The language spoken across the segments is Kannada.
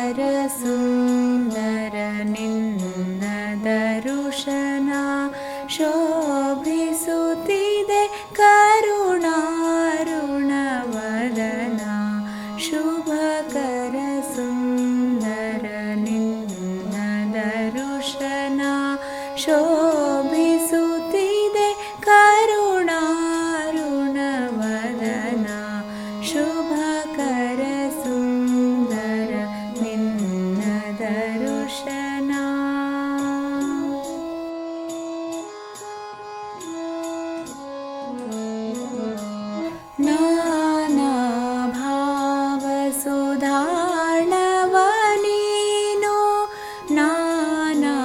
ಸುಂದರ ನಿನ್ನ ದರುಶನ ಶೋಭಿಸುತ್ತಿದೆ ಕರುಣಾರುಣವದನ ಶುಭಕರ ಸುಂದರ ನಿನ್ನ ದರುಶನ ಶೋಭಿಸುತ್ತಿದೆ ಕರುಣಾರುಣವದನ ಶುಭಕರ ಸುಂದರ ನಿನ್ನ ದರುಶನ ನಾನಾ ಭಾವ ಸುಧಾರ್ಣವ ನೀನು ನಾನಾ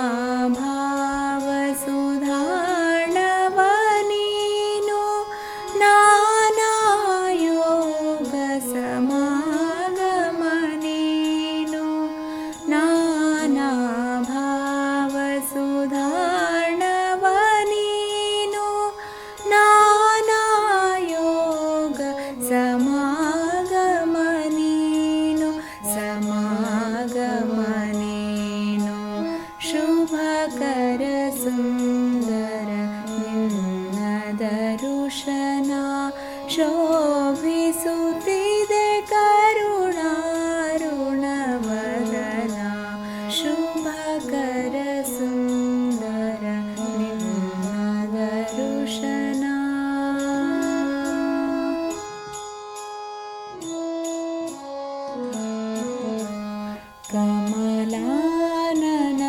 ಭಾವ ಸುಧಾರ್ಣವ ನೀನು ನಾನಾ ಯೋಗ ಸಮಾಗಮ ನೀನು ನಾನಾ ಭಾವ ಸುಧಾರ್ಣವ ನೀನು ನಾನಾ ಯೋಗ ಸಮಾಗಮ ನೀನು ಸಮಾಗಮ ನೀನು ಶುಭಕರ ಸುಂದರ ನಿನ್ನ ದರುಶನ ಶೋಭಿಸುತ್ತಿದೆ ಕರುಣಾರುಣವದನ ಶುಭಕರ ಸುಂದರ ನಿನ್ನ ದರುಶನ ಕಮಲಾನನ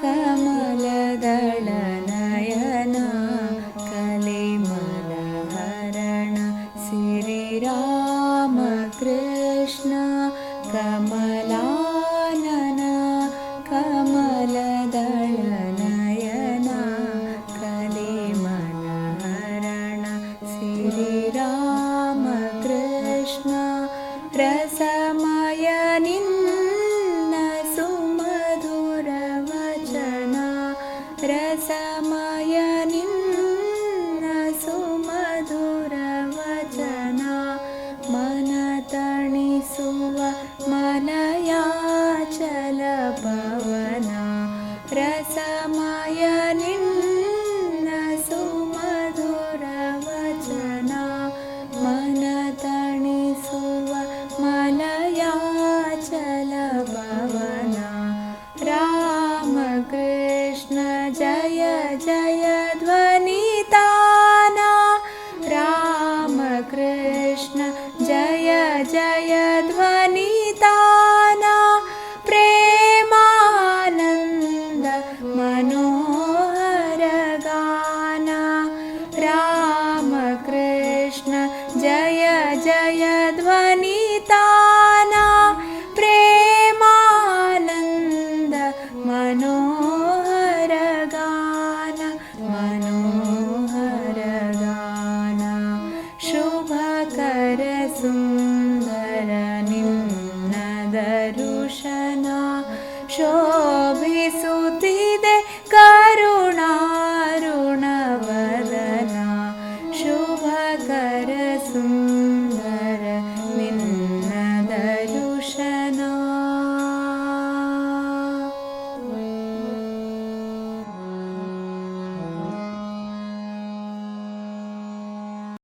ಕಮಲದಳ ನಯನ ಕಲಿಮಲಹರಣ ಶ್ರೀರಾಮ ಕೃಷ್ಣ ಕಮಲಾನನ ಕಮಲದಳ ನಯನ ಕಲಿಮಲಹರಣ ಶ್ರೀರಾಮ ಕೃಷ್ಣ ರಸಮಯ ನಿನ್ನ ಸುಮಧುರ ವಚನ ರಸಮಯ ನಿನ್ನ ಸುಮಧುರ ವಚನ ಮನ ತಣಿಸುವ ಮಲಯಾಚಲ ಪವನ ರಸಮಯ ನಿನ್ನ ಸುಮಧುರ ವಚನ ಮನ ತಣಿಸುವ ಮಲಯಾಚಲ ಪವನ ರಾಮ ಕೃಷ್ಣ ಜಯ ಜಯ ಧ್ವನಿತಾನ ರಾಮ ಕೃಷ್ಣ ಜಯ ಜಯ ಧ್ವನಿತಾನ ಪ್ರೇಮಾನಂದ ಮನೋಹರ ಗಾನ ರಾಮ ಕೃಷ್ಣ ಜಯ ಜಯ ಧ್ವನಿತಾನ ಪ್ರೇಮಾನಂದ ಮನೋಹರ ಗಾನ ಮನೋಹರ ಗಾನ ಶುಭಕರ ಸುಂದರ ನಿನ್ನ ದರುಶನ ಶೋಭಿಸು